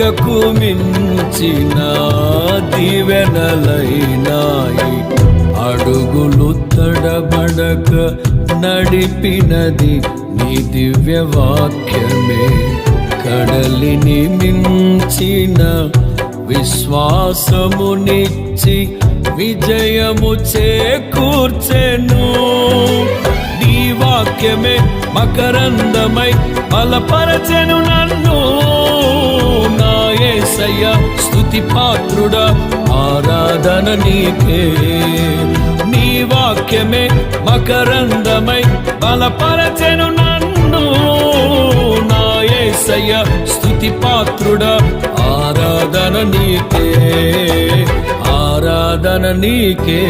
లెక్కకు మించిన దీవెనలైనాయి. అడుగులు తడబడక నడిపినది నీ దివ్య వాక్యమే. కడలిని మించిన విశ్వాసమునిచ్చి విజయము చేకూర్చెను. నీ వాక్యమే మకరందమై బలపరచెను నన్ను. నా యేసయ్య స్తుతి పాత్రుడా, ఆరాధన నీకే. నీ వాక్యమే మకరందమై బలపరచెను నన్ను. నా యేసయ్య స్తుతి పాత్రుడా, ఆరాధన నీకే, ఆరాధన నీకే.